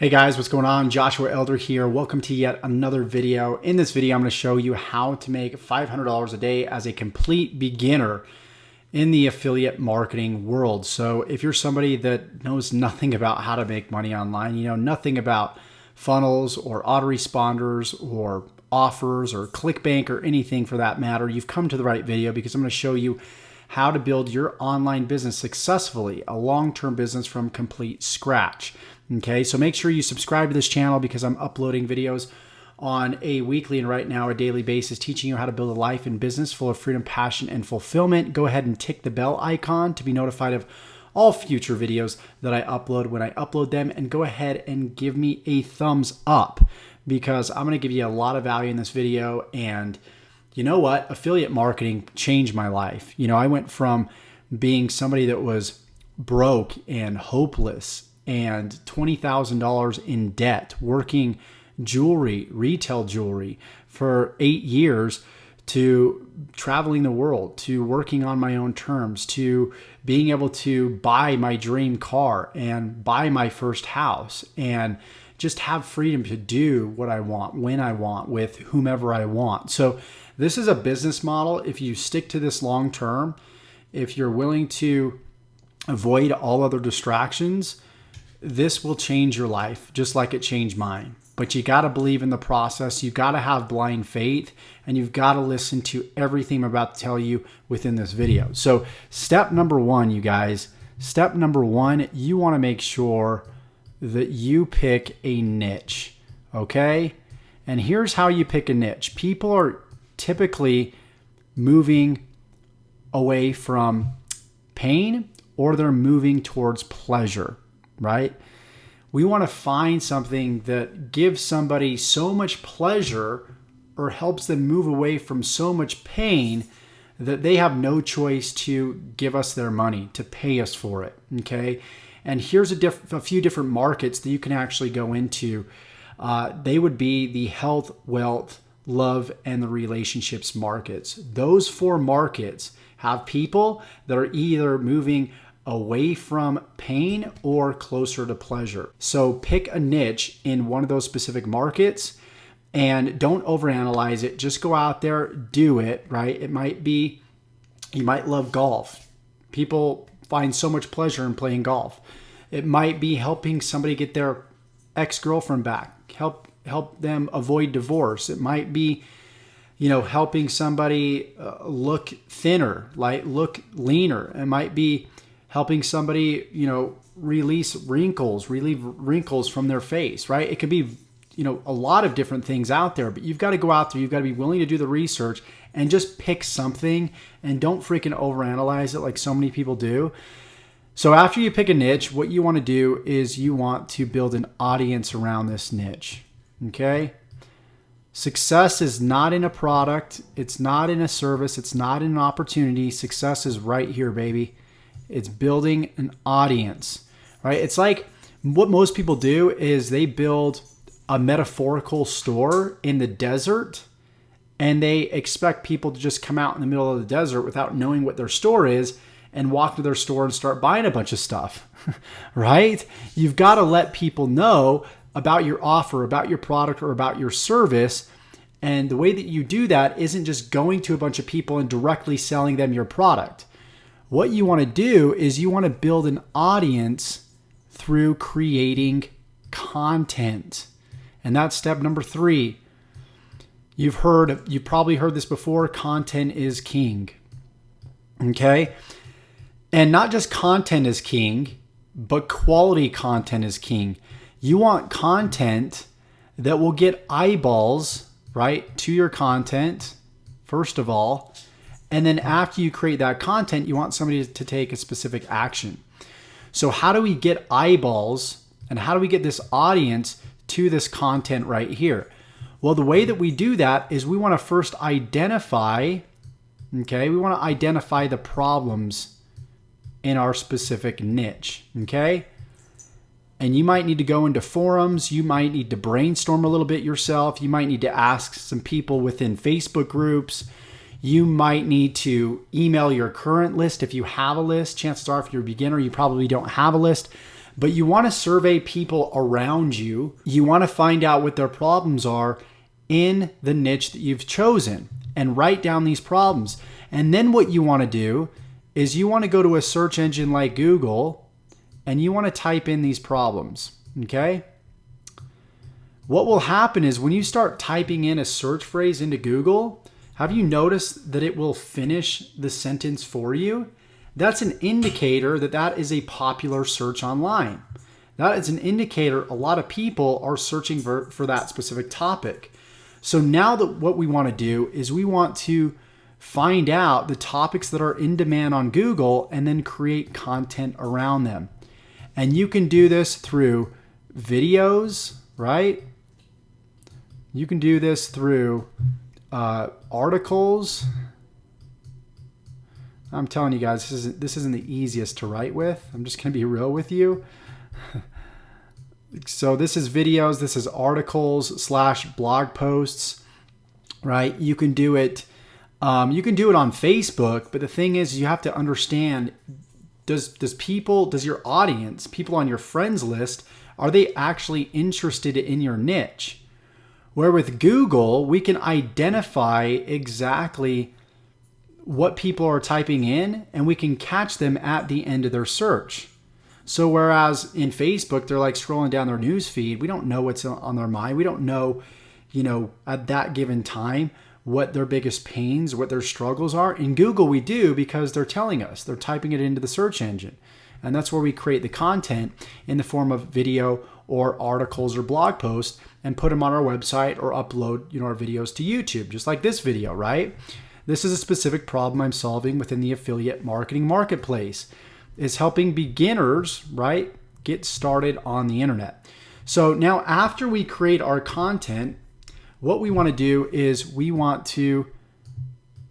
Hey guys, what's going on? Joshua Elder here. Welcome to yet another video. In this video, I'm going to show you how to make $500 a day as a complete beginner in the affiliate marketing world. So if you're somebody that knows nothing about how to make money online, you know nothing about funnels or autoresponders or offers or ClickBank or anything for that matter, you've come to the right video because I'm going to show you how to build your online business successfully, a long-term business from complete scratch. Okay, so make sure you subscribe to this channel because I'm uploading videos on a weekly and right now a daily basis teaching you how to build a life and business full of freedom, passion, and fulfillment. Go ahead and tick the bell icon to be notified of all future videos that I upload when I upload them, and go ahead and give me a thumbs up because I'm going to give you a lot of value in this video. And you know what? Affiliate marketing changed my life. You know, I went from being somebody that was broke and hopeless and $20,000 in debt, working retail jewelry for 8 years, to traveling the world, to working on my own terms, to being able to buy my dream car and buy my first house and just have freedom to do what I want, when I want, with whomever I want. So this is a business model. If you stick to this long term, if you're willing to avoid all other distractions, this will change your life just like it changed mine. But you got to believe in the process. You've got to have blind faith, and you've got to listen to everything I'm about to tell you within this video. So step number one, you guys, step number one, you want to make sure that you pick a niche, okay? And here's how you pick a niche. People are typically moving away from pain, or they're moving towards pleasure, right? We want to find something that gives somebody so much pleasure or helps them move away from so much pain that they have no choice to give us their money, to pay us for it, okay? And here's a few different markets that you can actually go into. They would be the health, wealth, love, and the relationships markets. Those four markets have people that are either moving away from pain or closer to pleasure. So pick a niche in one of those specific markets and don't overanalyze it. Just go out there, do it, right? It might be, you might love golf. People find so much pleasure in playing golf. It might be helping somebody get their ex-girlfriend back, help them avoid divorce. It might be, you know, helping somebody look thinner, like look leaner. It might be helping somebody, you know, relieve wrinkles from their face, right? It could be, you know, a lot of different things out there, but you've got to go out there. You've got to be willing to do the research and just pick something, and don't freaking overanalyze it like so many people do. So after you pick a niche, what you want to do is you want to build an audience around this niche, okay? Success is not in a product. It's not in a service. It's not in an opportunity. Success is right here, baby. It's building an audience, right? It's like what most people do is they build a metaphorical store in the desert, and they expect people to just come out in the middle of the desert without knowing what their store is and walk to their store and start buying a bunch of stuff, right? You've got to let people know about your offer, about your product, or about your service. And the way that you do that isn't just going to a bunch of people and directly selling them your product. What you want to do is you want to build an audience through creating content. And that's step number 3. You've probably heard this before. Content is king. Okay? And not just content is king, but quality content is king. You want content that will get eyeballs, right, to your content, first of all. And then after you create that content, you want somebody to take a specific action. So how do we get eyeballs, and how do we get this audience to this content right here? Well, the way that we do that is we want to first identify, okay, we want to identify the problems in our specific niche, okay? And you might need to go into forums. You might need to brainstorm a little bit yourself. You might need to ask some people within Facebook groups. You might need to email your current list if you have a list. Chances are, if you're a beginner, you probably don't have a list. But you want to survey people around you. You want to find out what their problems are in the niche that you've chosen and write down these problems. And then what you want to do is you want to go to a search engine like Google and you want to type in these problems, okay? What will happen is when you start typing in a search phrase into Google, have you noticed that it will finish the sentence for you? That's an indicator that that is a popular search online. That is an indicator a lot of people are searching for that specific topic. So now that what we want to do is we want to find out the topics that are in demand on Google and then create content around them. And you can do this through videos, right? You can do this through articles. I'm telling you guys, this isn't the easiest to write with. I'm just going to be real with you. So this is videos, this is articles / blog posts, right? You can do it. You can do it on Facebook, but the thing is, you have to understand: does your audience, people on your friends list, are they actually interested in your niche? Where with Google, we can identify exactly what people are typing in, and we can catch them at the end of their search. So whereas in Facebook, they're like scrolling down their news feed, we don't know what's on their mind. We don't know, at that given time, what their biggest pains, what their struggles are. In Google, we do, because they're telling us, they're typing it into the search engine. And that's where we create the content in the form of video or articles or blog posts and put them on our website or upload, our videos to YouTube, just like this video, right? This is a specific problem I'm solving within the affiliate marketing marketplace. Is helping beginners, right, get started on the internet. So now after we create our content, what we want to do is we want to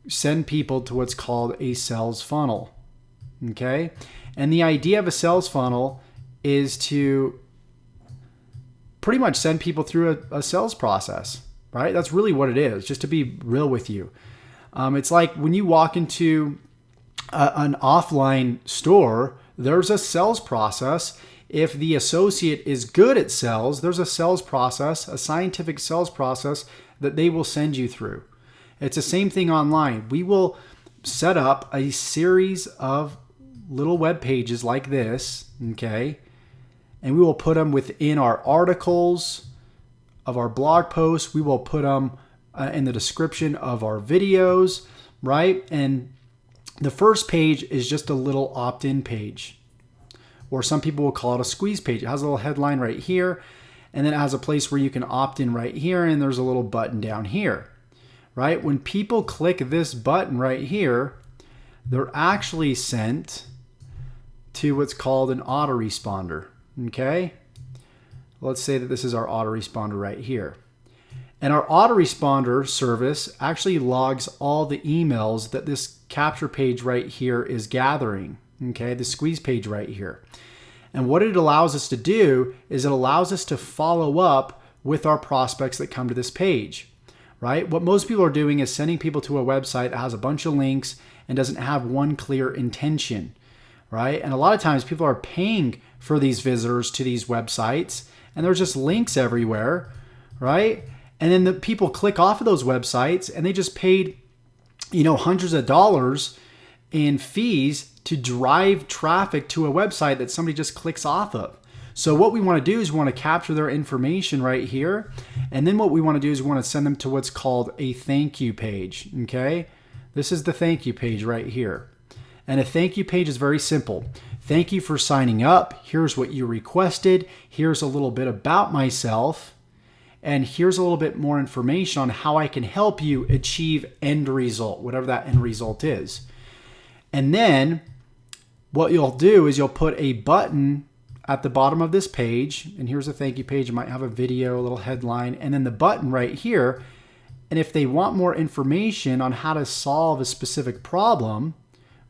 send people to what's called a sales funnel, okay? And the idea of a sales funnel is to pretty much send people through a sales process, right? That's really what it is, just to be real with you. It's like when you walk into an offline store, there's a sales process. If the associate is good at sales, there's a sales process, a scientific sales process that they will send you through. It's the same thing online. We will set up a series of little web pages like this, okay? And we will put them within our articles of our blog posts. We will put them in the description of our videos, right? And the first page is just a little opt-in page, or some people will call it a squeeze page. It has a little headline right here, and then it has a place where you can opt in right here, and there's a little button down here, right? When people click this button right here, they're actually sent to what's called an autoresponder, okay? Let's say that this is our autoresponder right here. And our autoresponder service actually logs all the emails that this capture page right here is gathering, okay? The squeeze page right here. And what it allows us to do is it allows us to follow up with our prospects that come to this page, right? What most people are doing is sending people to a website that has a bunch of links and doesn't have one clear intention, right? And a lot of times people are paying for these visitors to these websites, and there's just links everywhere, right? And then the people click off of those websites and they just paid, hundreds of dollars in fees to drive traffic to a website that somebody just clicks off of. So what we want to do is we want to capture their information right here. And then what we want to do is we want to send them to what's called a thank you page, okay? This is the thank you page right here. And a thank you page is very simple. Thank you for signing up. Here's what you requested. Here's a little bit about myself. And here's a little bit more information on how I can help you achieve end result, whatever that end result is. And then what you'll do is you'll put a button at the bottom of this page. And here's a thank you page. It might have a video, a little headline, and then the button right here. And if they want more information on how to solve a specific problem,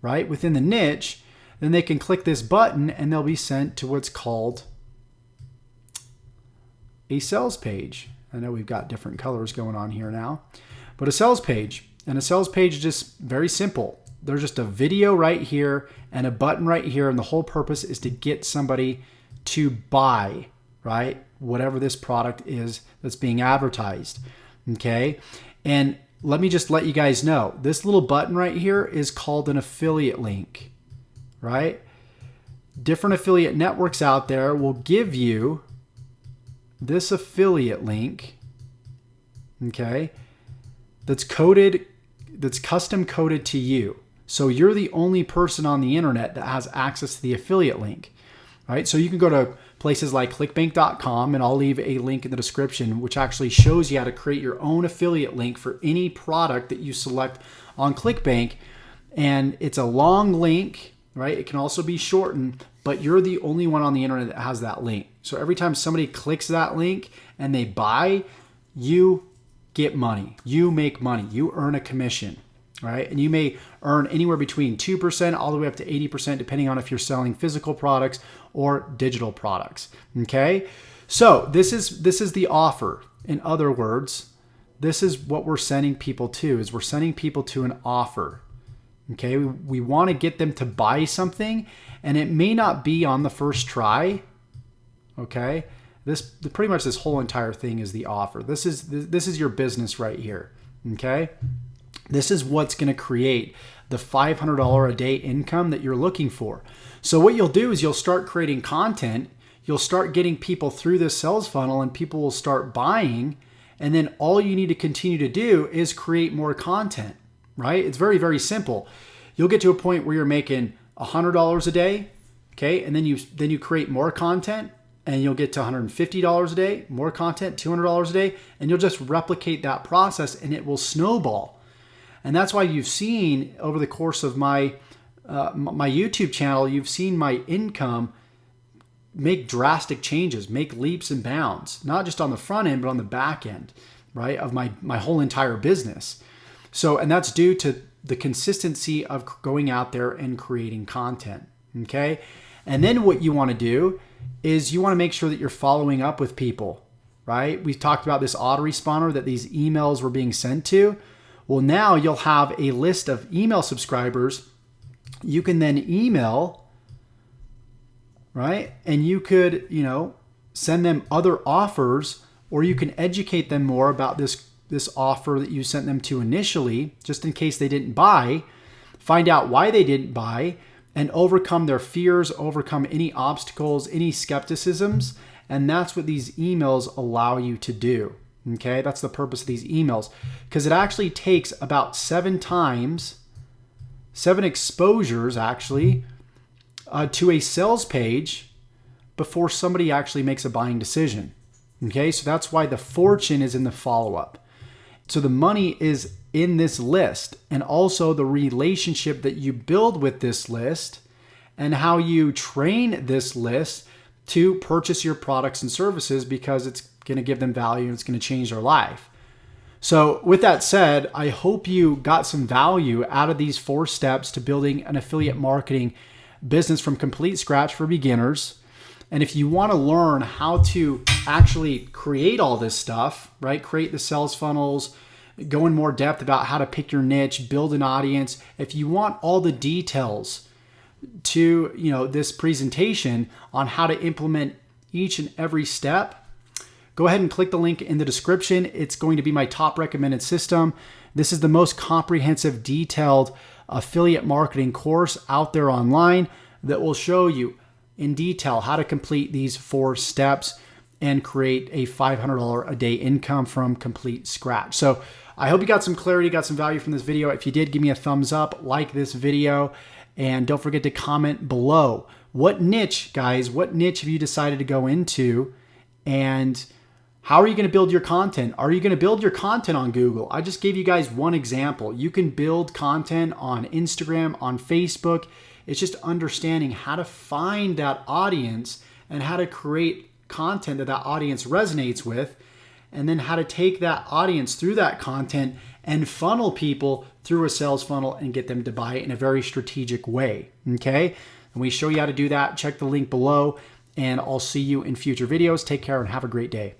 right, within the niche, then they can click this button and they'll be sent to what's called a sales page. I know we've got different colors going on here now, but a sales page. And a sales page is just very simple. There's just a video right here and a button right here, and the whole purpose is to get somebody to buy, right? Whatever this product is that's being advertised, okay? And let me just let you guys know, this little button right here is called an affiliate link, right? Different affiliate networks out there will give you this affiliate link, okay, that's coded, that's custom coded to you. So you're the only person on the internet that has access to the affiliate link, right? So you can go to places like clickbank.com, and I'll leave a link in the description, which actually shows you how to create your own affiliate link for any product that you select on ClickBank. And it's a long link, right? It can also be shortened, but you're the only one on the internet that has that link. So every time somebody clicks that link and they buy, you get money, you make money, you earn a commission, right? And you may earn anywhere between 2% all the way up to 80%, depending on if you're selling physical products or digital products, okay? So this is the offer. In other words, this is what we're sending people to, is we're sending people to an offer, okay? We want to get them to buy something, and it may not be on the first try, okay? Pretty much this whole entire thing is the offer. This is your business right here, okay? This is what's going to create the $500 a day income that you're looking for. So what you'll do is you'll start creating content, you'll start getting people through this sales funnel, and people will start buying, and then all you need to continue to do is create more content, right? It's very, very simple. You'll get to a point where you're making $100 a day, okay? And then you create more content, and you'll get to $150 a day, more content, $200 a day, and you'll just replicate that process, and it will snowball. And that's why you've seen over the course of my YouTube channel, you've seen my income make drastic changes, make leaps and bounds, not just on the front end, but on the back end, right, of my whole entire business. So, and that's due to the consistency of going out there and creating content, okay? And then what you want to do is you want to make sure that you're following up with people, right? We've talked about this autoresponder that these emails were being sent to. Well, now you'll have a list of email subscribers. You can then email, right? And you could, send them other offers, or you can educate them more about this offer that you sent them to initially, just in case they didn't buy, find out why they didn't buy, and overcome their fears, overcome any obstacles, any skepticisms. And that's what these emails allow you to do. Okay, that's the purpose of these emails, because it actually takes about 7 exposures actually to a sales page before somebody actually makes a buying decision. Okay, so that's why the fortune is in the follow-up. So the money is in this list, and also the relationship that you build with this list and how you train this list to purchase your products and services, because it's going to give them value and it's going to change their life. So with that said, I hope you got some value out of these 4 steps to building an affiliate marketing business from complete scratch for beginners. And if you want to learn how to actually create all this stuff, right? Create the sales funnels, go in more depth about how to pick your niche, build an audience. If you want all the details to, this presentation on how to implement each and every step, go ahead and click the link in the description. It's going to be my top recommended system. This is the most comprehensive, detailed affiliate marketing course out there online that will show you in detail how to complete these 4 steps and create a $500 a day income from complete scratch. So I hope you got some clarity, got some value from this video. If you did, give me a thumbs up, like this video, and don't forget to comment below. What niche, guys, what niche have you decided to go into? And how are you going to build your content? Are you going to build your content on Google? I just gave you guys one example. You can build content on Instagram, on Facebook. It's just understanding how to find that audience and how to create content that audience resonates with, and then how to take that audience through that content and funnel people through a sales funnel and get them to buy it in a very strategic way, okay? And we show you how to do that. Check the link below, and I'll see you in future videos. Take care and have a great day.